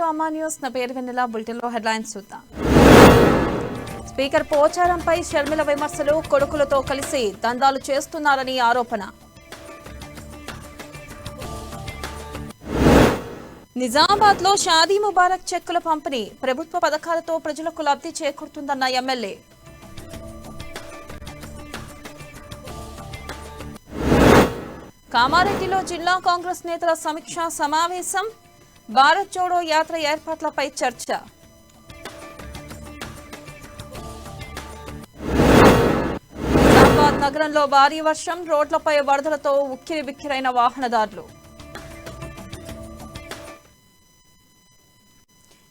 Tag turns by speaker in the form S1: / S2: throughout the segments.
S1: To అమ్మా news. నా పేరు వెన్నెల. బులెటిన్లో హెడ్లైన్స్ చూద్దాం. స్పీకర్ పోచారంపై షర్మిల విమర్శలు. కొడుకులతో కలిసి దందాలు చేస్తున్నారని ఆరోపణ. నిజామాబాద్లో షాదీ ముబారక్ చెక్కుల పంపిణీ. ప్రభుత్వ పథకాలతో ప్రజలకు లబ్ధి చేకూరుతుందన్న ఎమ్మెల్యే. కామారెడ్డిలో జిల్లా కాంగ్రెస్ నేతల సమీక్షా సమావేశం. భారత్ జోడో యాత్ర ఏర్పాట్లపై చర్చ. నిజామాబాద్ నగరంలో భారీ వర్షం. రోడ్లపై వరదలతో ఉక్కిరిబిక్కిరైన వాహనదారులు.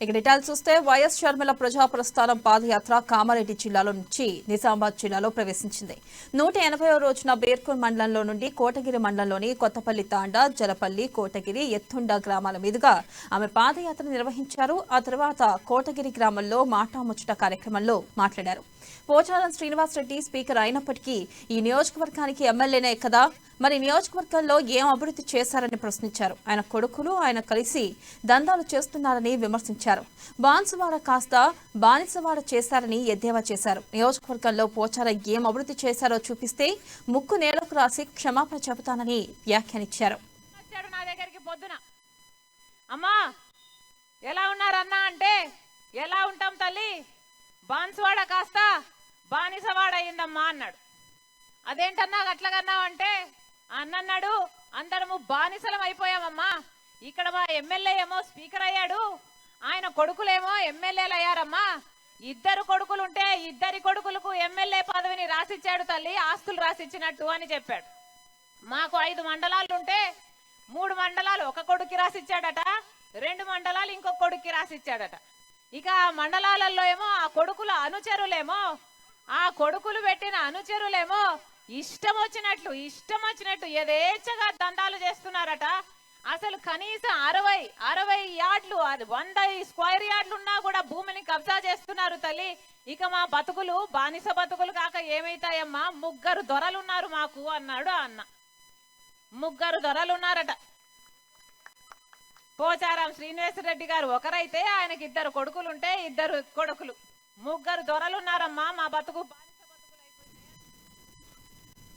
S1: ఇక డీటెయిల్స్ చూస్తే వైఎస్ షర్మిల ప్రజా ప్రస్థానం పాదయాత్ర కామారెడ్డి జిల్లాలో నుంచి నిజామాబాద్ జిల్లాలో ప్రవేశించింది. 180వ రోజున బేర్కూర్ మండలంలో నుండి కోటగిరి మండలంలోని కొత్తపల్లి తాండా, జలపల్లి, కోటగిరి, ఎత్తుండ గ్రామాల మీదుగా ఆమె పాదయాత్ర నిర్వహించారు. ఆ తర్వాత కోటగిరి గ్రామంలో మాటాముచ్చట కార్యక్రమంలో మాట్లాడారు. పోచారం శ్రీనివాసరెడ్డి స్పీకర్ అయినప్పటికీ ఈ నియోజకవర్గానికి ఎమ్మెల్యేనే కదా, మరి నియోజకవర్గంలో ఏం అభివృద్ధి చేశారని ప్రశ్నించారు. ఆయన కొడుకులు ఆయన కలిసి దందాలు చేస్తున్నారని విమర్శించారు. బాన్సువాడ కాస్త బానిసవాడ చేశారని ఎద్దేవా చేశారు. నియోజకవర్గంలో పోచారం ఏం అభివృద్ధి చేశారో చూపిస్తే ముక్కు నేలకు రాసి క్షమాపణ చెబుతానని వ్యాఖ్యానించారు.
S2: అమ్మా ఎలా ఉన్నారన్నా అంటే ఎలా ఉంటాం తల్లి, బాన్సువాడ కాస్త బానిసవాడ అయిందమ్మా అన్నాడు. అదేంటన్నా అట్లాగన్నావు అంటే అన్నన్నాడు, అందరము బానిసలం అయిపోయామమ్మా. ఇక్కడ మా ఎమ్మెల్యే ఏమో స్పీకర్ అయ్యాడు, ఆయన కొడుకులేమో ఎమ్మెల్యేలు అయ్యారమ్మా. ఇద్దరు కొడుకులుంటే ఇద్దరి కొడుకులకు ఎమ్మెల్యే పదవిని రాసిచ్చాడు తల్లి, ఆస్తులు రాసిచ్చినట్టు అని చెప్పాడు. మాకు 5 మండలాలు ఉంటే 3 మండలాలు ఒక కొడుక్కి రాసిచ్చాడట, 2 మండలాలు ఇంకొక కొడుక్కి రాసిచ్చాడట. ఇక ఆ మండలాలలో ఏమో ఆ కొడుకుల అనుచరులేమో, ఆ కొడుకులు పెట్టిన అనుచరులేమో ఇష్టం వచ్చినట్టు యథేచ్ఛగా దందాలు చేస్తున్నారట. అసలు కనీసం 60 యార్డ్లు, 100 స్క్వేర్ యార్డ్లు ఉన్నా కూడా భూమిని కబ్జా చేస్తున్నారు తల్లి. ఇక మా బతుకులు బానిస బతుకులు కాక ఏమైతాయమ్మా, 3 దొరలున్నారు మాకు అన్నాడు అన్న. 3 దొరలున్నారట. పోచారం శ్రీనివాసరెడ్డి గారు ఒకరైతే ఆయనకి 2 కొడుకులుంటే 2 కొడుకులు, 3 దొరలున్నారమ్మా. మా బతుకు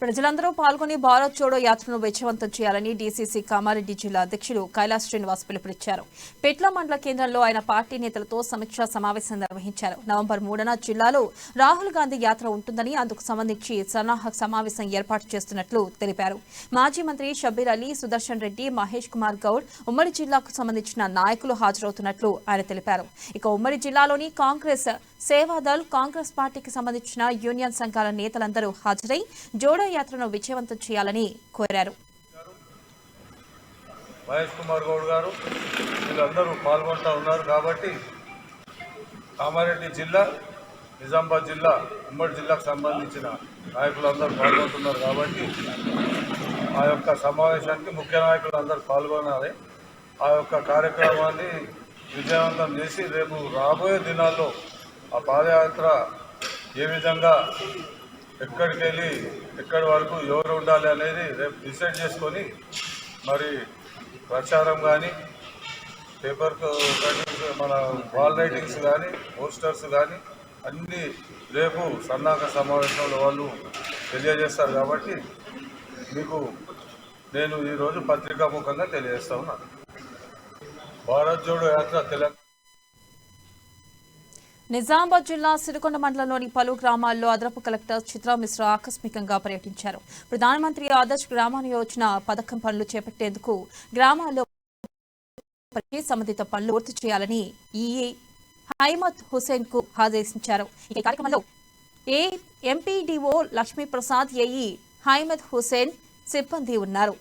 S1: ప్రజలందరూ పాల్గొని భారత్ జోడో యాత్రను విజయవంతం చేయాలని డీసీసీ కామారెడ్డి జిల్లా అధ్యక్షుడు కైలాస్ శ్రీనివాస్ పిలుపునిచ్చారు. పెట్ల మండల కేంద్రంలో ఆయన పార్టీ నేతలతో సమీక్షా సమావేశం నిర్వహించారు. నవంబర్ 3న జిల్లాలో రాహుల్ గాంధీ యాత్ర ఉంటుందని, అందుకు సంబంధించి సన్నాహక సమావేశం ఏర్పాటు చేస్తున్నట్లు తెలిపారు. మాజీ మంత్రి షబ్బీర్ అలీ, సుదర్శన్ రెడ్డి, మహేష్ కుమార్ గౌడ్ ఉమ్మడి జిల్లాకు సంబంధించిన నాయకులు హాజరవుతున్నట్లు ఆయన తెలిపారు. ఇక ఉమ్మడి జిల్లాలోని కాంగ్రెస్, సేవాదల్, కాంగ్రెస్ పార్టీకి సంబంధించిన యూనియన్ సంఘాల నేతలందరూ హాజరై జోడో యాత్రను విజయవంతం చేయాలని కోరారు.
S3: మహేష్ కుమార్ గౌడ్ గారు వీళ్ళందరూ పాల్గొంటూ ఉన్నారు కాబట్టి కామారెడ్డి జిల్లా, నిజామాబాద్ జిల్లా, ఉమ్మడి జిల్లాకు సంబంధించిన నాయకులందరూ పాల్గొంటున్నారు కాబట్టి ఆ యొక్క సమావేశానికి ముఖ్య నాయకులు అందరూ పాల్గొనాలి. ఆ యొక్క కార్యక్రమాన్ని విజయవంతం చేసి రేపు రాబోయే దినాల్లో ఆ పాదయాత్ర ఏ విధంగా ఎక్కడికి వెళ్ళి ఎక్కడి వరకు ఎవరు ఉండాలి అనేది రేపు డిసైడ్ చేసుకొని మరి ప్రచారం కానీ, పేపర్ మన వాల్ రైటింగ్స్ కానీ, పోస్టర్స్ కానీ అన్నీ రేపు సన్నాహక సమావేశంలో వాళ్ళు తెలియజేస్తారు. కాబట్టి మీకు నేను ఈరోజు పత్రికాముఖంగా తెలియజేస్తా ఉన్నాను. భారత్ జోడో యాత్ర తెలంగాణ.
S1: నిజామాబాద్ జిల్లా సిరికొండ మండలంలోని పలు గ్రామాల్లో అదనపు కలెక్టర్ చిత్రా మిశ్రా ఆకస్మికంగా పర్యటించారు. ప్రధానమంత్రి ఆదర్శ్ గ్రామ యోజన పథకం పనులు చేపట్టేందుకు గ్రామాల్లో సంబంధిత పనులు పూర్తి చేయాలని ఈఏ హైమద్ హుసేన్ కు ఆదేశించారు. ఈ కార్యక్రమంలో ఎంపీడీఓ లక్ష్మీప్రసాద్, ఏఈ హైమద్ హుసేన్ సిబ్బంది ఉన్నారు.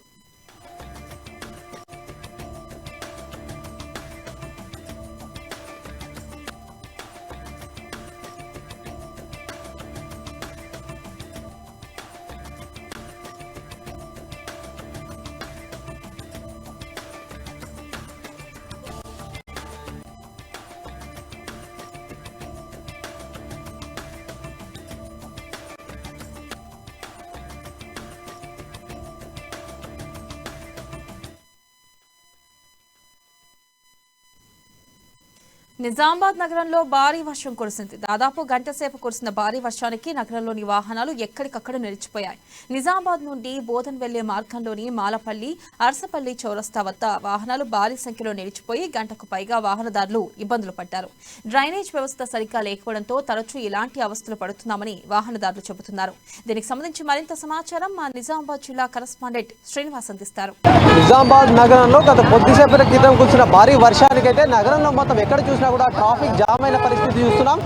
S1: నిజామాబాద్ నగరంలో భారీ వర్షం కురిసింది. దాదాపు గంట సేపు కురిసిన భారీ వర్షానికి నగరంలోని వాహనాలు ఎక్కడికక్కడ నిలిచిపోయాయి. నిజామాబాద్ నుండి బోధన్ వెళ్లే మార్గంలోని మాలపల్లి, అరసపల్లి చౌరస్తా వద్ద వాహనాలు భారీ సంఖ్యలో నిలిచిపోయి గంటకు పైగా వాహనదారులు ఇబ్బందులు పడ్డారు. డ్రైనేజ్ వ్యవస్థ సరిగ్గా లేకపోవడంతో తరచూ ఇలాంటి అవస్థలు పడుతున్నామని వాహనదారులు చెబుతున్నారు. దీనికి సంబంధించి మరింత సమాచారం మా నిజామాబాద్ జిల్లా కరెస్పాండెంట్ శ్రీనివాస్ అందిస్తారు.
S4: నిజామాబాద్ నగరంలో గత కొద్దిసేపటి క్రితం కురిసిన భారీ వర్షానికైతే నగరంలో మొత్తం ఎక్కడ చూసినా కూడా ట్రాఫిక్ జామ్ అయిన పరిస్థితి చూస్తున్నాం.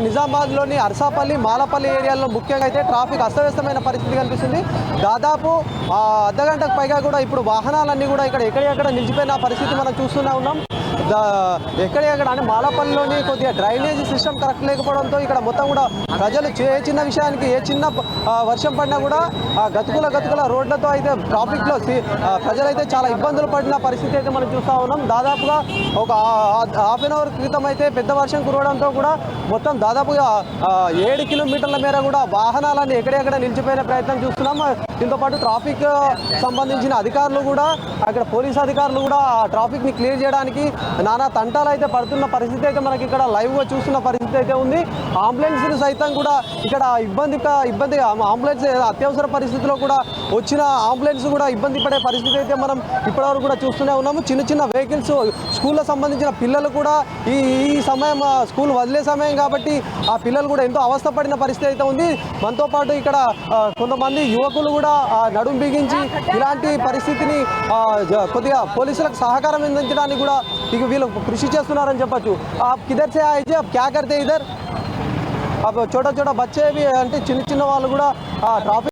S4: నిజామాబాద్లోని అరసాపల్లి, మాలపల్లి ఏరియాల్లో ముఖ్యంగా అయితే ట్రాఫిక్ అస్తవ్యస్తమైన పరిస్థితి కనిపిస్తుంది. దాదాపు అర్ధగంటకు పైగా కూడా ఇప్పుడు వాహనాలన్నీ కూడా ఎక్కడెక్కడ నిలిచిపోయిన పరిస్థితి మనం చూస్తూనే ఉన్నాం. ఎక్కడెక్కడ అంటే మాలపల్లిలోని కొద్దిగా డ్రైనేజీ సిస్టమ్ కరెక్ట్ లేకపోవడంతో ఇక్కడ మొత్తం కూడా ప్రజలు ఏ చిన్న విషయానికి ఏ చిన్న వర్షం పడినా కూడా గతుకుల రోడ్లతో అయితే ట్రాఫిక్లో ప్రజలైతే చాలా ఇబ్బందులు పడిన పరిస్థితి అయితే మనం చూస్తూ ఉన్నాం. దాదాపుగా ఒక హాఫ్ అన్ అవర్ క్రితం అయితే పెద్ద వర్షం కురవడంతో కూడా మొత్తం దాదాపుగా 7 కిలోమీటర్ల మేర కూడా వాహనాలన్నీ ఎక్కడెక్కడ నిలిచిపోయిన ప్రయత్నం చూస్తున్నాం. దీంతోపాటు ట్రాఫిక్ సంబంధించిన అధికారులు కూడా అక్కడ పోలీస్ అధికారులు కూడా ట్రాఫిక్ని క్లియర్ చేయడానికి నానా తంటాలు అయితే పడుతున్న పరిస్థితి అయితే మనకి ఇక్కడ లైవ్గా చూస్తున్న పరిస్థితి అయితే ఉంది. అంబులెన్స్లు సైతం కూడా ఇక్కడ ఇబ్బంది అంబులెన్స్ అత్యవసర పరిస్థితిలో కూడా వచ్చిన అంబులెన్స్ కూడా ఇబ్బంది పడే పరిస్థితి అయితే మనం ఇప్పటివరకు కూడా చూస్తూనే ఉన్నాము. చిన్న వెహికల్స్ స్కూళ్ళకు సంబంధించిన పిల్లలు కూడా ఈ సమయం స్కూల్ వదిలే సమయం కాబట్టి ఆ పిల్లలు కూడా ఎంతో అవస్థపడిన పరిస్థితి అయితే ఉంది. మనతో పాటు ఇక్కడ కొంతమంది యువకులు కూడా నడుం బిగించి ఇలాంటి పరిస్థితిని కొద్దిగా పోలీసులకు సహకారం అందించడానికి కూడా ఇక వీళ్ళు కృషి చేస్తున్నారని చెప్పచ్చు. కిదర్ సే ఆये आप क्या करते हैं इधर? अब छोटा बच्चे भी అంటే చిన్న వాళ్ళు కూడా ట్రాఫిక్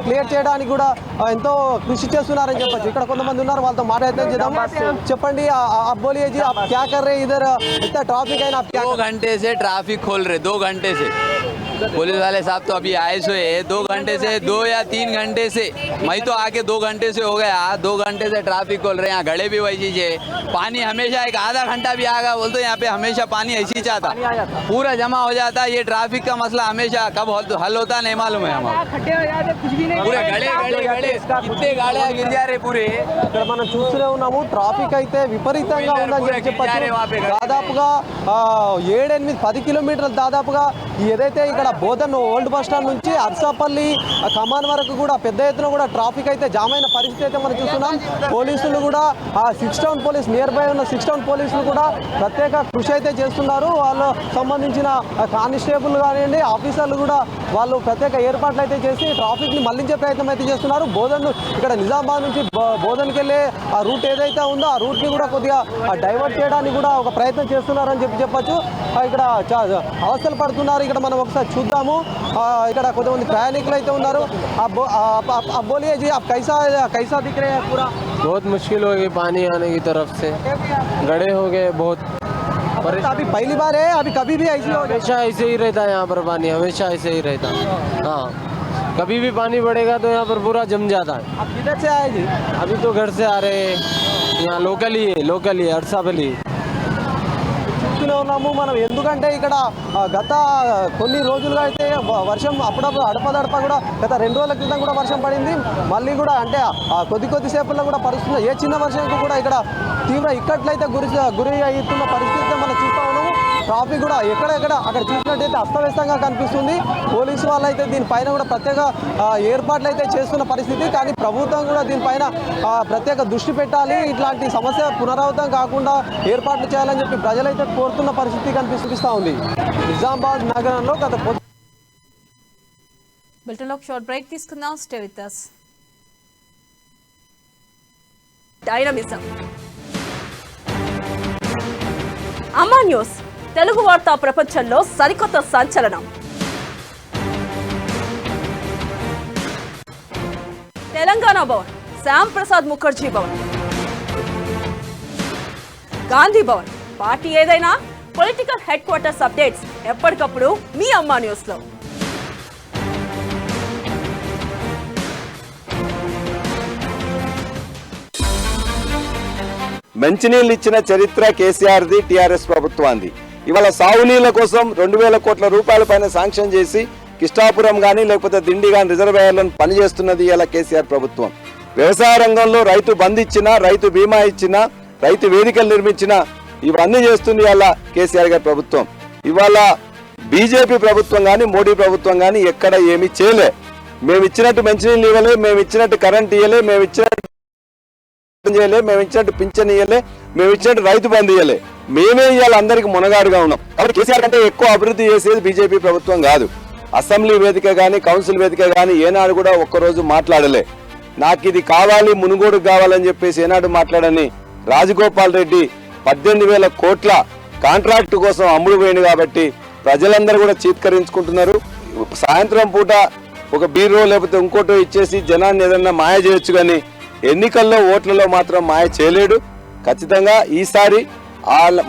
S4: క్లియర్ చేయడానికి కూడా ఎంతో కృషి చేస్తున్నారని చెప్పచ్చు. ఇక్కడ కొంతమంది ఉన్నారు, వాళ్ళతో మాట్లాడితే చేద్దాం. చెప్పండి, आप बोलिए जी, आप क्या कर रहे हैं इधर? इतना ट्रैफिक है ना, आप
S5: 2 घंटे से ट्रैफिक खोल रहे, 2 घंटे से पुलिस वाले साहब तो अभी आए सो है 2 घंटे से, 2 या 3 घंटे से मैं तो आके 2 घंटे से हो गया. 2 घंटे से ट्रैफिक खोल रहे हैं. यहाँ घड़े भी वैसी है, पानी हमेशा एक आधा घंटा भी आएगा बोलते यहाँ पे हमेशा पानी ऐसी चाहता पूरा जमा हो जाता. ये ट्रैफिक का मसला हमेशा कब हल होता नहीं मालूम है. हमारे पूरे गड़े कितने गाड़ियाँ गिर जा रहे पूरे.
S4: ఇక్కడ మనం చూస్తూనే ఉన్నాము, ట్రాఫిక్ అయితే విపరీతంగా ఉందని చెప్పచ్చు. దాదాపుగా 7-8-10 కిలోమీటర్లు దాదాపుగా ఏదైతే ఇక్కడ బోధన్ ఓల్డ్ బస్ స్టాండ్ నుంచి అర్సాపల్లి కమాన్ వరకు కూడా పెద్ద ఎత్తున కూడా ట్రాఫిక్ అయితే జామ్ అయిన పరిస్థితి అయితే మనం చూస్తున్నాం. పోలీసులు కూడా ఆ 6 టౌన్ పోలీస్ నియర్ బై ఉన్న 6 టౌన్ పోలీసులు కూడా ప్రత్యేక కృషి అయితే చేస్తున్నారు. వాళ్ళు సంబంధించిన కానిస్టేబుల్ కానివ్వండి, ఆఫీసర్లు కూడా వాళ్ళు ప్రత్యేక ఏర్పాట్లు అయితే చేసి ట్రాఫిక్ని మళ్లించే ప్రయత్నం అయితే చేస్తున్నారు. బోధన్ ఇక్కడ నిజామాబాద్ నుంచి బోధన్కి వెళ్ళే ఆ రూట్ ఏదైతే ఉందో ఆ రూట్ని కూడా కొద్దిగా డైవర్ట్ చేయడానికి కూడా ఒక ప్రయత్నం చేస్తున్నారని చెప్పచ్చు. ఇక్కడ అవస్థలు పడుతున్నారు. ఇక్కడ మనం ఒకసారి చూద్దాము. ఇక్కడ కొంతమంది ప్రయాణికులు అయితే ఉన్నారు. अब बोलिए जी, आप कैसा दिख रहे हैं? पूरा
S6: बहुत मुश्किल हो गई पानी आने की तरफ से, गड्ढे हो गए बहुत.
S4: अभी पहली बार है, अभी कभी भी ऐसी
S6: हमेशा ऐसे ही रहता है यहाँ पर पानी, हमेशा ऐसे ही रहता है. हाँ, कभी भी पानी बढ़ेगा तो यहाँ पर पूरा जम जाता है.
S4: आप किधर से आए जी?
S6: अभी तो घर से आ रहे हैं, यहाँ लोकल ही अरसापल्ली.
S4: చూస్తూనే ఉన్నాము మనం. ఎందుకంటే ఇక్కడ గత కొన్ని రోజులుగా అయితే వర్షం అప్పుడప్పుడు అడపదడప కూడా గత 2 రోజుల క్రితం కూడా వర్షం పడింది. మళ్ళీ కూడా అంటే కొద్దిసేపట్లో కూడా పరుస్తుంది. ఏ చిన్న వర్షంకు కూడా ఇక్కడ తీవ్ర ఇక్కట్లయితే గురి అవుతున్న పరిస్థితి మనం చూస్తూ ఉన్నాము. ట్రాఫిక్ కూడా ఎక్కడెక్కడ అక్కడ చూసినట్టయితే అస్తవ్యస్తంగా కనిపిస్తుంది. పోలీసు వాళ్ళు అయితే దీనిపైన కూడా ప్రత్యేక ఏర్పాట్లు అయితే చేస్తున్న పరిస్థితి. కానీ ప్రభుత్వం కూడా దీనిపైన ప్రత్యేక దృష్టి పెట్టాలి, ఇట్లాంటి సమస్య పునరావృతం కాకుండా ఏర్పాట్లు చేయాలని చెప్పి ప్రజలైతే కోరుతున్న పరిస్థితి కనిపిస్తూ ఉంది. నిజామాబాద్ నగరంలో గత
S1: బులెటిన్లో షార్ట్ బ్రేక్ తీసుకుందాం. Stay with us. డైనమిజం అమ్మా న్యూస్ తెలుగు వార్తా ప్రపంచంలో సరికొత్త సంచలనం. తెలంగాణ భవన్, శ్యామ్ ప్రసాద్ ముఖర్జీ భవన్, గాంధీ భవన్, పార్టీ ఏదైనా పొలిటికల్ హెడ్ క్వార్టర్స్ అప్డేట్స్ ఎప్పటికప్పుడు మీ అమ్మా న్యూస్ లో.
S7: మంచినీళ్ళు ఇచ్చిన చరిత్ర కేసీఆర్ది, టీఆర్ఎస్ ప్రభుత్వాన్ని. ఇవాళ సాగునీళ్ల కోసం 2000 కోట్ల రూపాయల పైన శాంక్షన్ చేసి కిష్టాపురం కానీ లేకపోతే దిండి కానీ రిజర్వాయర్లను పనిచేస్తున్నది ఇలా కేసీఆర్ ప్రభుత్వం. వ్యవసాయ రంగంలో రైతు బంద్ ఇచ్చినా, రైతు బీమా ఇచ్చినా, రైతు వేదికలు నిర్మించిన ఇవన్నీ చేస్తుంది ఇవాళ కేసీఆర్ గారి ప్రభుత్వం. ఇవాళ బీజేపీ ప్రభుత్వం కానీ మోడీ ప్రభుత్వం కానీ ఎక్కడ ఏమీ చేయలే. మేము ఇచ్చినట్టు మంచినీళ్ళు ఇవ్వలే, మేము ఇచ్చినట్టు కరెంట్ ఇవ్వలే, మేము ఇచ్చినట్టు చేయలే, మేము ఇచ్చినట్టు పింఛన్ ఇవ్వలే, మేము ఇచ్చినట్టు రైతు బంధు ఇవ్వలే. మేమే ఇవాళ అందరికి మునగాడుగా ఉన్నాం. కాబట్టి కేసీఆర్ కంటే ఎక్కువ అభివృద్ధి చేసేది బీజేపీ ప్రభుత్వం కాదు. అసెంబ్లీ వేదిక కానీ కౌన్సిల్ వేదిక కానీ ఏనాడు కూడా ఒక్కరోజు మాట్లాడలే. నాకు ఇది కావాలి, మునుగోడు కావాలని చెప్పేసి ఏనాడు మాట్లాడని రాజగోపాల్ రెడ్డి 18,000 కోట్ల కాంట్రాక్టు కోసం అమ్ముడు పోయింది. కాబట్టి ప్రజలందరూ కూడా చీత్కరించుకుంటున్నారు. సాయంత్రం పూట ఒక బీరో లేకపోతే ఇంకోటో ఇచ్చేసి జనాన్ని ఏదన్నా మాయ చేయొచ్చు, కానీ ఎన్నికల్లో ఓట్లలో మాత్రం మాయ చేయలేడు. ఖచ్చితంగా ఈసారి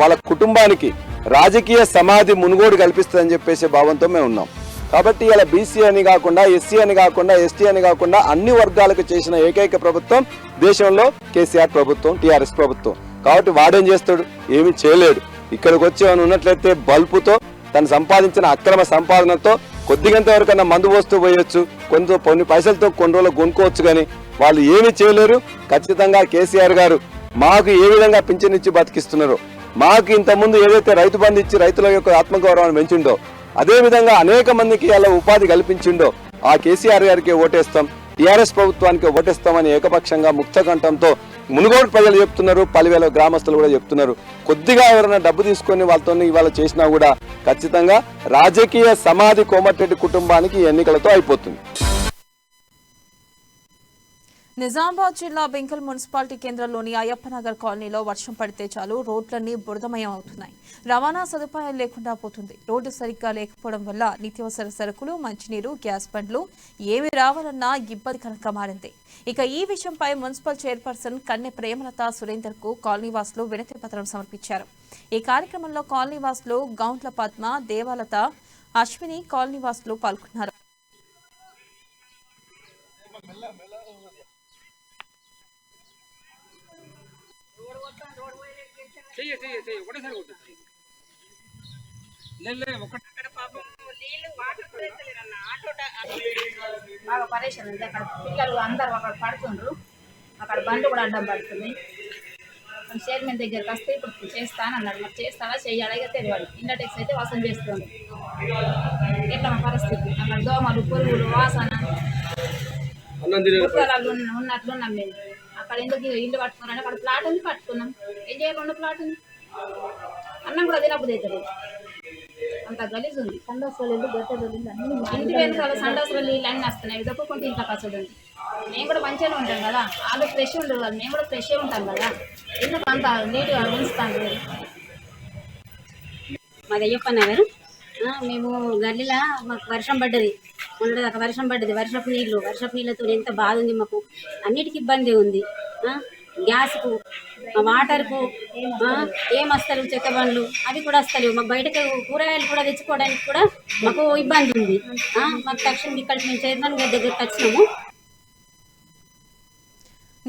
S7: వాళ్ళ కుటుంబానికి రాజకీయ సమాధి మునుగోడు కల్పిస్తుందని చెప్పేసి భావంతో మేము ఉన్నాం. కాబట్టి ఇలా బీసీ అని కాకుండా, ఎస్సీ అని కాకుండా, ఎస్టీ అని కాకుండా అన్ని వర్గాలకు చేసిన ఏకైక ప్రభుత్వం దేశంలో కేసీఆర్ ప్రభుత్వం, టీఆర్ఎస్ ప్రభుత్వం. కాబట్టి వాడేం చేస్తాడు? ఏమీ చేయలేడు. ఇక్కడికి వచ్చి ఏమైనా ఉన్నట్లయితే బల్పుతో తను సంపాదించిన అక్రమ సంపాదనతో కొద్దిగంత ఎవరికన్నా మందు పోస్తూ పోయొచ్చు, కొన్ని పైసలతో కొన్ని రోజులు కొనుక్కోవచ్చు, కానీ వాళ్ళు ఏమీ చేయలేరు. ఖచ్చితంగా కేసీఆర్ గారు మాకు ఏ విధంగా పింఛన్ ఇచ్చి బతికిస్తున్నారో, మాకు ఇంతకుముందు ఏదైతే రైతు బంధు ఇచ్చి రైతుల యొక్క ఆత్మగౌరవాన్ని పెంచిండో, అదే విధంగా అనేక మందికి అలా ఉపాధి కల్పించిండో ఆ కేసీఆర్ గారికి ఓటేస్తాం, టీఆర్ఎస్ ప్రభుత్వానికి ఓటేస్తామని ఏకపక్షంగా ముక్తకంఠంతో మునుగోడు ప్రజలు చెప్తున్నారు. 10,000 గ్రామస్తులు కూడా చెప్తున్నారు. కొద్దిగా ఎవరైనా డబ్బు తీసుకొని వాళ్ళతో ఇవాళ చేసినా కూడా ఖచ్చితంగా రాజకీయ సమాధి కోమటిరెడ్డి కుటుంబానికి ఎన్నికలతో అయిపోతుంది.
S1: నిజామాబాద్ జిల్లా బెంకల్ మున్సిపాలిటీ కేంద్రంలోని అయ్యప్పనగర్ కాలనీలో వర్షం పడితే చాలు రోడ్లన్నీ బురదమయం అవుతున్నాయి. రవాణా సదుపాయం లేకుండా పోతుంది. రోడ్డు సరిగ్గా లేకపోవడం వల్ల నిత్యావసర సరుకులు, మంచినీరు, గ్యాస్ బండ్లు ఏమి రావాలన్నా ఇబ్బందికరంగా మారింది. ఇక ఈ విషయంపై మున్సిపల్ చైర్పర్సన్ కన్నె ప్రేమలత సురేందర్ కు కాలనీవాసులు వినతి పత్రం సమర్పించారు. ఈ కార్యక్రమంలో కాలనీవాసులు గౌంట్ల పద్మ, దేవాలత, అశ్విని కాలనీవాసులు పాల్గొన్నారు.
S8: బాగా పరేషాన్ ఉంది. అక్కడ పిల్లలు అందరూ అక్కడ పడుతుండ్రు, అక్కడ బండ్లు కూడా అడ్డం పడుతుంది. చైర్మన్ దగ్గరికి వస్తే ఇప్పుడు చేస్తానన్నాడు. మరి చేస్తాడా చెయ్యాలా ఇక తెలియాలి. ఇండర్ ట్యాక్స్ అయితే వసూలు చేస్తుంది. ఎట్లా మా పరిస్థితి? అక్కడ దోమలు, పురుగులు, వాసన పుట్టలాలు ఉన్నట్లున్నాం మేము. అక్కడ ఎందుకు ఇల్లు పట్టుకున్నాం? అక్కడ ప్లాట్ ఉంది, పట్టుకున్నాం. ఏం చేయాలి? ప్లాట్ ఉంది, అన్నం కూడా తినబుద్ధి అవుతుంది. అంత గలీజ్ ఉంది. ఇంటి వెనుక సండోసులు నీళ్ళు అన్నీ వస్తున్నాయి. దొక్కుకుంటే ఇంట్లో కసుడు ఉంది. మేము కూడా మంచిగానే ఉంటాం కదా, వాళ్ళు ఫ్రెష్ ఉండదు కదా, మేము కూడా ఫ్రెష్గా ఉంటాం కదా. ఎందుకు అంత నీట్గా ఉంచుతాను?
S9: మాది అయ్యప్ప నగర్. మేము గల్లీలో మాకు వర్షం పడ్డది, ఉండదు వర్షం పడ్డది. వర్షపు నీళ్ళతో ఎంత బాధ ఉంది మాకు. అన్నిటికీ ఇబ్బంది ఉంది. గ్యాస్కు, వాటర్కు ఏం వస్తలేవు. చెత్త బండ్లు అవి కూడా వస్తలేవు. మాకు బయటకు కూరగాయలు కూడా తెచ్చుకోవడానికి కూడా మాకు ఇబ్బంది ఉంది. మాకు తక్షణం ఇక్కడికి మేము చైర్మన్ గారి దగ్గరికి వచ్చినాము.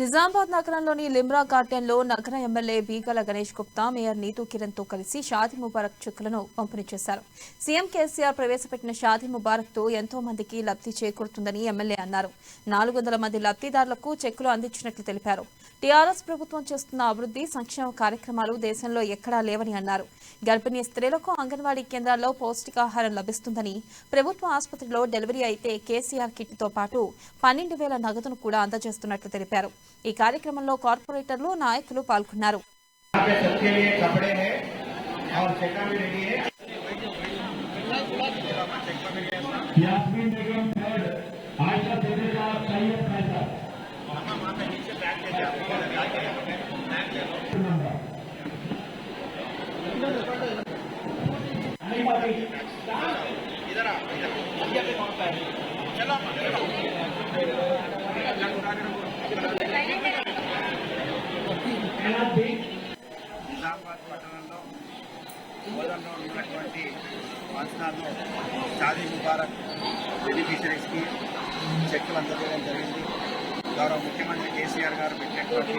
S1: నిజామాబాద్ నగరంలోని లిమ్రా గార్డెన్లో నగర ఎమ్మెల్యే బీగల గణేష్ గుప్తా, మేయర్ నీతూ కిరణ్ తో కలిసి షాదీ ముబారక్ చెక్కులను పంపిణీ చేశారు. సీఎం కేసీఆర్ ప్రవేశపెట్టిన షాదీ ముబారక్ తో ఎంతో మందికి లబ్ధి చేకూరుతుందని ఎమ్మెల్యే అన్నారు. 400 మంది లబ్ధిదారులకు చెక్కులు అందించినట్లు తెలిపారు. టీఆర్ఎస్ ప్రభుత్వం చేస్తున్న అభివృద్ధి సంక్షేమ కార్యక్రమాలు దేశంలో ఎక్కడా లేవని అన్నారు. గర్భిణీ స్త్రీలకు అంగన్వాడీ కేంద్రాల్లో పౌష్టికాహారం లభిస్తుందని, ప్రభుత్వ ఆసుపత్రిలో డెలివరీ అయితే కేసీఆర్ కిట్తో పాటు 12,000 నగదును కూడా అందజేస్తున్నట్లు తెలిపారు. ఈ కార్యక్రమంలో కార్పొరేటర్లు, నాయకులు పాల్గొన్నారు.
S10: నిజామాబాద్ పట్టణంలో గోదాంలో ఉన్నటువంటి వాసనాల్లో షాదీ ముబారక్ బెనిఫిషరీస్కి చెక్కులు అందజేయడం జరిగింది. గౌరవ ముఖ్యమంత్రి కేసీఆర్ గారు పెట్టినటువంటి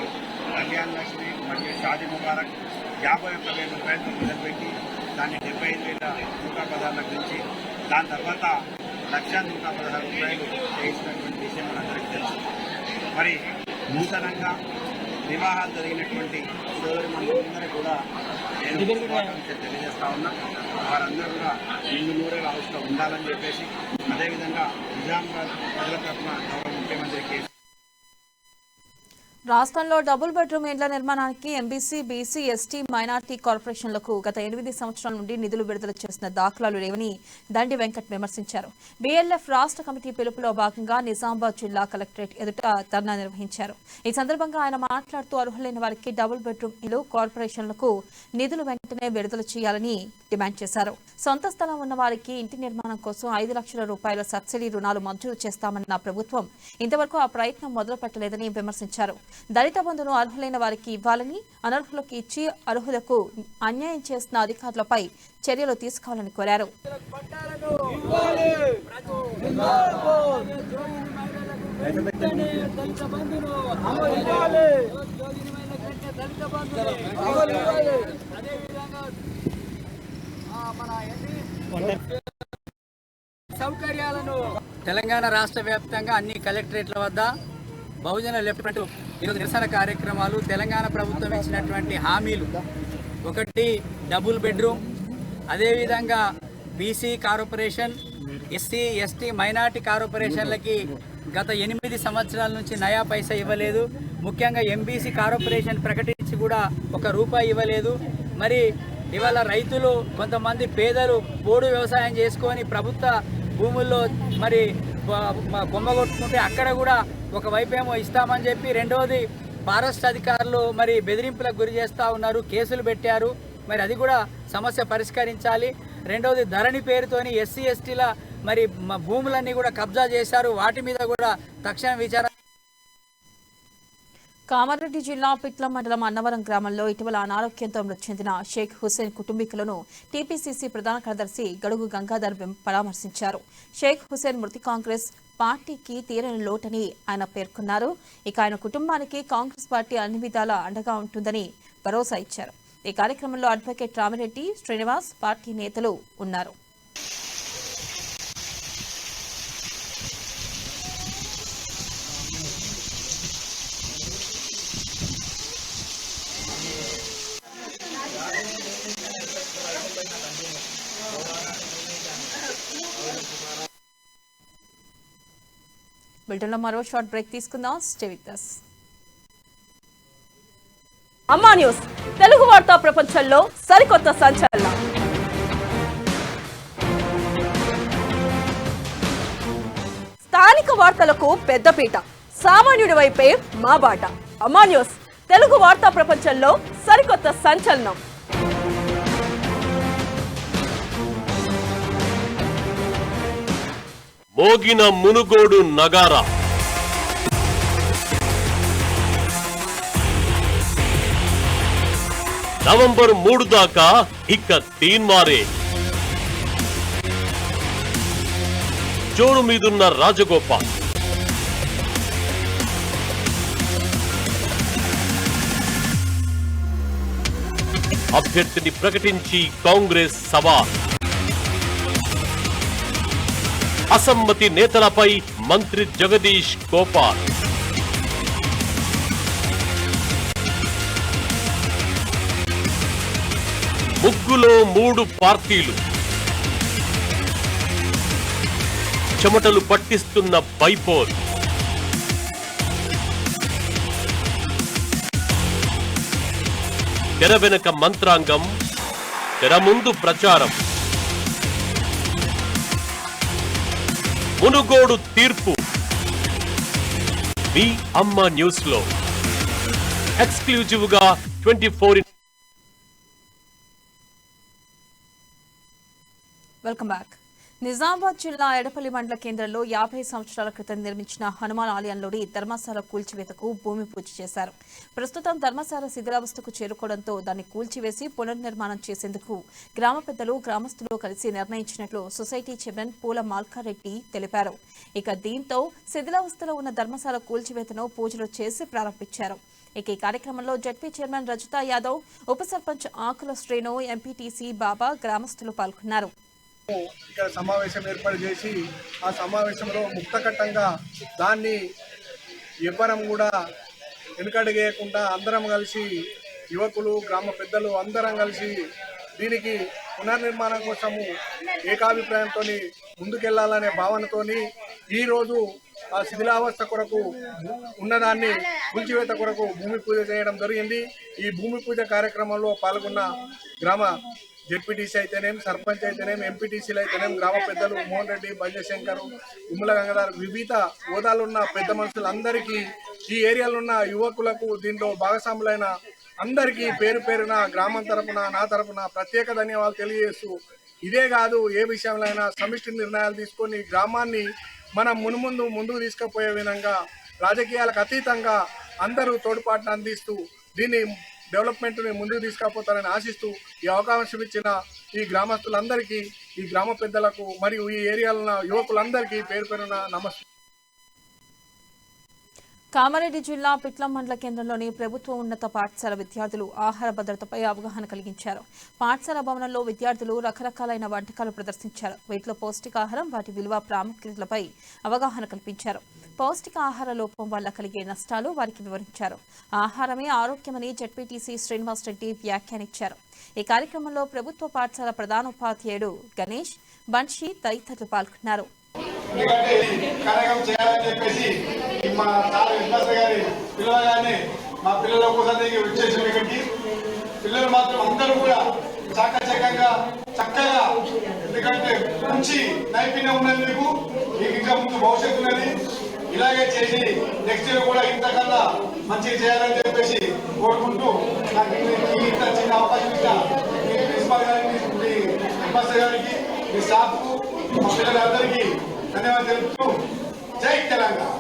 S10: కళ్యాణ లక్ష్మి మరియు షాదీ ముబారక్ 51,000 రూపాయలతో మొదలుపెట్టి దాన్ని 75,116 నుంచి దాని తర్వాత 1,116 రూపాయలు చేసినటువంటి విషయం మనందరికీ తెలుసు. మరి నూతనంగా వివాహాలు జరిగినటువంటి సోదరి మనందరూ కూడా నేను శుభాకాంక్షలు తెలియజేస్తా ఉన్నా. వారందరూ కూడా నిండు నూరేళ్ళ ఆయుష్లో ఉండాలని చెప్పేసి, అదేవిధంగా నిజామాబాద్ ప్రజల తరఫున గౌరవ ముఖ్యమంత్రి కేసీఆర్
S1: రాష్ట్రంలో డబుల్ బెడ్రూమ్ ఇండ్ల నిర్మాణానికి ఎంబీసీ, బీసీ, ఎస్టీ, మైనార్టీ కార్పొరేషన్లకు గత 8 సంవత్సరాల నుండి నిధులు విడుదల చేసిన దాఖలాలు లేవని దండి వెంకట్ విమర్శించారు. బీఎల్ఎఫ్ రాష్ట్ర కమిటీ పిలుపులో భాగంగా నిజామాబాద్ జిల్లా కలెక్టరేట్ ఎదుట ధర్నా నిర్వహించారు. ఈ సందర్భంగా ఆయన మాట్లాడుతూ అర్హులైన వారికి డబుల్ బెడ్రూమ్ ఇల్లు కార్పొరేషన్లకు నిధులు వెంటనే విడుదల చేయాలని డిమాండ్ చేశారు. సొంత స్థలం ఉన్న వారికి ఇంటి నిర్మాణం కోసం 5 లక్షల రూపాయల సబ్సిడీ రుణాలు మంజూరు చేస్తామన్న ప్రభుత్వం ఇంతవరకు ఆ ప్రయత్నం మొదలు పెట్టలేదని విమర్శించారు. దళిత బంధును అర్హులైన వారికి ఇవ్వాలని, అనర్హులకు ఇచ్చి అర్హులకు అన్యాయం చేస్తున్న అధికారులపై చర్యలు తీసుకోవాలని కోరారు.
S11: తెలంగాణ రాష్ట్ర వ్యాప్తంగా అన్ని కలెక్టరేట్ల వద్ద బహుజన లెఫ్ట్ ఫ్రంట్ ఈరోజు నిరసన కార్యక్రమాలు, తెలంగాణ ప్రభుత్వం ఇచ్చినటువంటి హామీలు, ఒకటి డబుల్ బెడ్రూమ్, అదేవిధంగా BC corporation, SC, ST, minority కార్పొరేషన్లకి గత 8 సంవత్సరాల నుంచి నయా పైసా ఇవ్వలేదు. ముఖ్యంగా ఎంబీసీ కార్పొరేషన్ ప్రకటించి కూడా ₹1 ఇవ్వలేదు. మరి ఇవాళ రైతులు, కొంతమంది పేదలు పోడు వ్యవసాయం చేసుకొని ప్రభుత్వ భూముల్లో మరి కొమ్మగొట్టుకుంటే అక్కడ కూడా ఒకవైపేమో ఇస్తామని చెప్పి, రెండోది ఫారెస్ట్ అధికారులు మరి బెదిరింపులకు గురి చేస్తూ ఉన్నారు, కేసులు పెట్టారు. మరి అది కూడా సమస్య పరిష్కరించాలి. రెండోది ధరణి పేరుతోని ఎస్సీ, ఎస్టీల మరి భూములన్నీ కూడా కబ్జా చేశారు. వాటి మీద కూడా తక్షణ విచారణ.
S1: కామారెడ్డి జిల్లా పిట్ల మండలం అన్నవరం గ్రామంలో ఇటీవల అనారోగ్యంతో మృతి చెందిన షేక్ హుసేన్ కుటుంబీకులను టీపీసీసీ ప్రధాన కార్యదర్శి గడుగు గంగాధర్ పరామర్శించారు. షేక్ హుసేన్ మృతి కాంగ్రెస్ పార్టీకి తీరని లోటని ఆయన పేర్కొన్నారు. ఇక ఆయన కుటుంబానికి కాంగ్రెస్ పార్టీ అన్ని విధాలా అండగా ఉంటుందని భరోసా ఇచ్చారు. ఈ కార్యక్రమంలో అడ్వకేట్ రామిరెడ్డి, శ్రీనివాస్, పార్టీ నేతలు ఉన్నారు. బులెటిన్లో మరో షార్ట్ బ్రేక్ తీసుకుందాం. Stay with us.
S12: అమ్మా న్యూస్ తెలుగు వార్తా ప్రపంచంలో సరికొత్త సంచలనం. స్థానిక వార్తలకు పెద్దపీట, సామాన్యుడి వైపే మా బాట. అమ్మా న్యూస్ తెలుగు వార్తా ప్రపంచంలో సరికొత్త సంచలనం.
S13: మోగిన మునుగోడు నగారా, నవంబర్ 3 దాకా ఇక తీన్మారే. జోడు మీదున్న రాజగోపాల్, అభ్యర్థిని ప్రకటించి కాంగ్రెస్ సవాల్. అసమ్మతి నేతలపై మంత్రి జగదీష్ గోపాల్. ముగ్గులో 3 పార్టీలు, చెమటలు పట్టిస్తున్న బైపోల్. తెర వెనుక మంత్రాంగం, తెర ముందు ప్రచారం. మునుగోడు తీర్పు మీ అమ్మ న్యూస్ లో ఎక్స్క్లూజివ్ గా 24.
S1: Welcome back. నిజామాబాద్ జిల్లా ఎడపల్లి మండల కేంద్రంలో 50 సంవత్సరాల క్రితం నిర్మించిన హనుమాన్ ఆలయంలోని ధర్మశాల కూల్చివేతకు భూమి పూజ చేశారు. ప్రస్తుతం ధర్మశాల శిథిలావస్థకు చేరుకోవడంతో దాన్ని కూల్చివేసి పునర్నిర్మాణం చేసేందుకు గ్రామ పెద్దలు, గ్రామస్తులు కలిసి నిర్ణయించినట్లు సొసైటీ చైర్మన్ పూల మాల్కారెడ్డి తెలిపారు. ఇక దీంతో శిథిలావస్థలో ఉన్న ధర్మశాల కూల్చివేతను పూజలు చేసి ప్రారంభించారు. ఇక ఈ కార్యక్రమంలో జడ్పీ చైర్మన్ రజితా యాదవ్, ఉప సర్పంచ్ ఆకుల శ్రీను, ఎంపీటీసీ బాబా, గ్రామస్తులు పాల్గొన్నారు.
S14: ఇక్కడ సమావేశం ఏర్పాటు చేసి ఆ సమావేశంలో ముక్తకట్టంగా దాన్ని ఎవ్వరం కూడా వెనుకడుగేయకుండా అందరం కలిసి యువకులు గ్రామ పెద్దలు అందరం కలిసి దీనికి పునర్నిర్మాణం కోసము ఏకాభిప్రాయంతో ముందుకెళ్లాలనే భావనతోని ఈరోజు ఆ శిథిలావస్థ కొరకు ఉన్నదాన్ని కూల్చివేత కొరకు భూమి పూజ చేయడం జరిగింది. ఈ భూమి పూజ కార్యక్రమంలో పాల్గొన్న గ్రామ జెడ్పీటీసీ అయితేనేమి, సర్పంచ్ అయితేనేమి, ఎంపీటీసీలు అయితేనేమి, గ్రామ పెద్దలు మోహన్ రెడ్డి, బంజశంకర్, ఉమ్మల గంగాధర్, వివిధ హోదాలున్న పెద్ద మనుషులందరికీ, ఈ ఏరియాలో ఉన్న యువకులకు, దీంట్లో భాగస్వాములైన అందరికీ పేరు పేరున గ్రామం తరపున, నా తరపున ప్రత్యేక ధన్యవాదాలు తెలియజేస్తూ, ఇదే కాదు ఏ విషయంలో అయినా సమిష్టి నిర్ణయాలు తీసుకొని గ్రామాన్ని మనం ముందుకు తీసుకుపోయే విధంగా రాజకీయాలకు అతీతంగా అందరూ తోడ్పాటును అందిస్తూ దీన్ని డెవలప్మెంట్ని ముందుకు తీసుకుపోతారని ఆశిస్తూ ఈ అవకాశం ఇచ్చిన ఈ గ్రామస్తులందరికీ, ఈ గ్రామ పెద్దలకు మరియు ఈ ఏరియాలో ఉన్న యువకులందరికీ పేరు పేరున నమస్తే.
S1: కామారెడ్డి జిల్లా పిట్లం మండల కేంద్రంలోని ప్రభుత్వ ఉన్నత పాఠశాల విద్యార్థులు ఆహార భద్రతపై అవగాహన కలిగించారు. పాఠశాల భవనంలో విద్యార్థులు రకరకాలైన వంటకాలు ప్రదర్శించారు. వీటిలో పౌష్టికాహారం, వాటి విలువ, ప్రాముఖ్యతలపై అవగాహన కల్పించారు. పౌష్టికాహార లోపం వల్ల కలిగే నష్టాలు వారికి వివరించారు. ఆహారమే ఆరోగ్యమని జెడ్పీటీసీ శ్రీనివాస్ రెడ్డి వ్యాఖ్యానించారు. ఈ కార్యక్రమంలో ప్రభుత్వ పాఠశాల ప్రధానోపాధ్యాయుడు గణేష్, బన్షి తదితరులు పాల్గొన్నారు.
S14: మా చాలా విశ్వాస గారి పిల్లగానే మా పిల్లల కోసం వచ్చేసాం. ఇక్కడికి పిల్లలు మాత్రం అందరూ కూడా చాకచక్యంగా చక్కగా, ఎందుకంటే మంచి నైపుణ్యం ఉన్నది, మీకు ఇంకా ముందు భవిష్యత్తు ఉన్నది. ఇలాగే చేసి నెక్స్ట్ ఇయర్ కూడా ఇంతకన్నా మంచిగా చేయాలని చెప్పేసి కోరుకుంటూ నాకు ఇంత చిన్న అవకాశం ఇచ్చిన మీ ప్రిన్సిపాల్ గారికి, మీ ఎంపీ గారికి, మీ స్టాఫ్కు, మా పిల్లలందరికీ ధన్యవాదాలు తెలుపుతూ జై తెలంగాణ.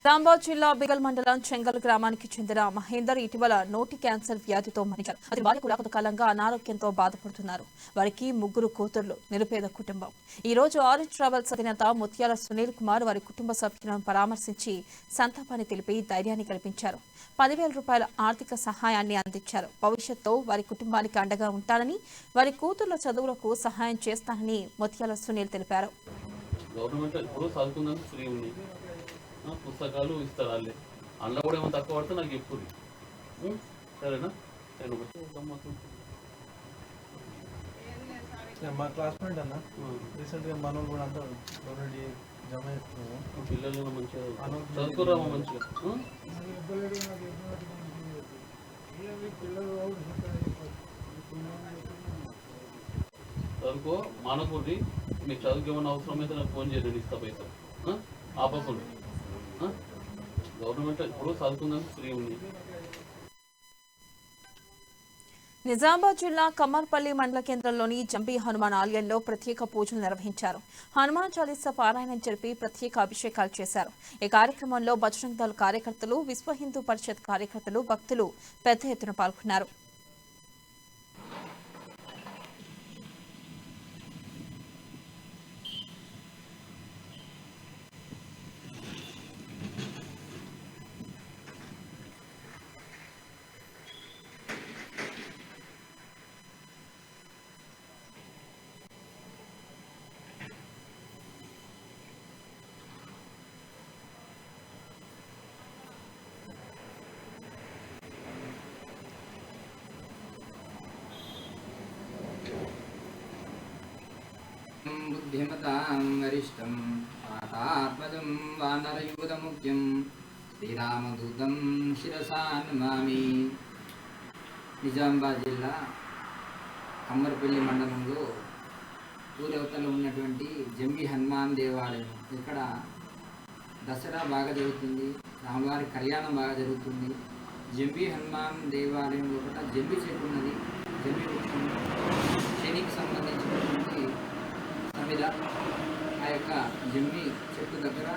S1: నిజామాబాద్ జిల్లా బిగల్ మండలం చెంగల్ గ్రామానికి చెందిన మహేందర్ ఇటీవల నోటి క్యాన్సర్ వ్యాధితో మరణించారు. అది వారు కూడా కొంతకాలంగా అనారోగ్యంతో బాధపడుతున్నారు. వారికి 3 కూతుర్లు, నిరుపేద కుటుంబం. ఈ రోజు ఆరెంజ్ ట్రావెల్స్ అధినేత ముత్యాల సునీల్ కుమార్ వారి కుటుంబ సభ్యులను పరామర్శించి సంతాపాన్ని తెలిపి ధైర్యాన్ని కల్పించారు. 10,000 రూపాయల ఆర్థిక సహాయాన్ని అందించారు. భవిష్యత్తులో వారి కుటుంబానికి అండగా ఉంటానని, వారి కూతుర్ల చదువులకు సహాయం చేస్తానని ముత్యాల సునీల్ తెలిపారు.
S15: పుస్తకాలు ఇస్తారు వాళ్ళే, అందులో కూడా ఏమైనా తక్కువ పడితే నాకు ఎప్పుడు సరేనా. నేను
S4: మా క్లాస్మేట్ అన్న రీసెంట్గా మనోళ్ళు కూడా అంతా ఆల్రెడీ జమ చేస్తున్నాము.
S15: పిల్లలు మంచిగా చదువుకురామా మంచిగా చదువుకో మానకూరి. మీకు చదువుకు ఏమైనా అవసరం అయితే నాకు ఫోన్ చేయండి, ఇస్తా పైసలు ఆపకుండా. గవర్నమెంట్ ఇప్పుడు చదువుకుందానికి ఫ్రీ ఉంది.
S1: నిజామాబాద్ జిల్లా కమ్మర్పల్లి మండల కేంద్రంలోని జంబీ హనుమాన్ ఆలయంలో ప్రత్యేక పూజలు నిర్వహించారు. హనుమాన్ చాలీసా పారాయణం జరిపి ప్రత్యేక అభిషేకాలు చేశారు. ఈ కార్యక్రమంలో బజరంగ్ దళ్ కార్యకర్తలు, విశ్వ హిందూ పరిషత్ కార్యకర్తలు, భక్తులు పెద్ద ఎత్తున పాల్గొన్నారు.
S16: बुद्धिमतां वरिष्ठं पातात्मजं वानरयूथमुख्यं श्रीरामदूतं शिरसा नमामि. నిజామాబాద్ జిల్లా కమ్మర్పల్లి మండలంలో ఊరవతల ఉన్నటువంటి జంబీ హనుమాన్ దేవాలయం. ఇక్కడ దసరా బాగా జరుగుతుంది, రాములవారి కళ్యాణం బాగా జరుగుతుంది. జంబీ హనుమాన్ దేవాలయం లోపల జంబీ చెట్టు ఉన్నది. జంబీ వృక్షం శనికి సంబంధించినటువంటి సమిద. ఆ యొక్క జంబీ చెట్టు దగ్గర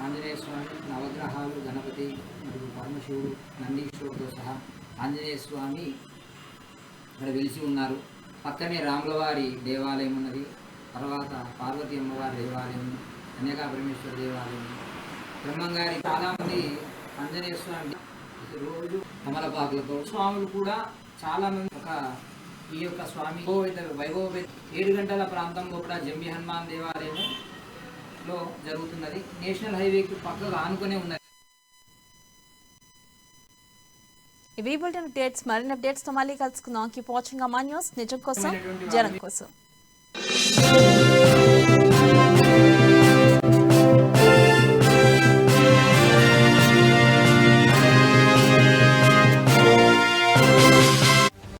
S16: ఆంజనేయ స్వామి, నవగ్రహాలు, గణపతి మరియు పరమశివుడు, నందీశ్వరుడితో సహా ఆంజనేయ స్వామి ఇక్కడ వెలిసి ఉన్నారు. పక్కనే రాములవారి దేవాలయం ఉన్నది. తర్వాత పార్వతీ అమ్మవారి దేవాలయం, కన్యకా పరమేశ్వర దేవాలయం, బ్రహ్మంగారి. చాలామంది ఆంజనేయ స్వామి రోజు కమలపాకులతో, స్వాములు కూడా చాలామంది ఒక ఈ యొక్క స్వామి వైభవ 7 గంటల ప్రాంతం లోపల జంబి హనుమాన్ దేవాలయంలో జరుగుతున్నది. నేషనల్ హైవేకి పక్కగా ఆనుకునే ఉన్నది.
S1: ఇవి బులెటిన్ అప్డేట్స్. మరిన్ని అప్డేట్స్ తో మళ్ళీ కలుసుకుందాం. కీప్ వాచింగ్ అమా న్యూస్, నిజం కోసం జనం కోసం.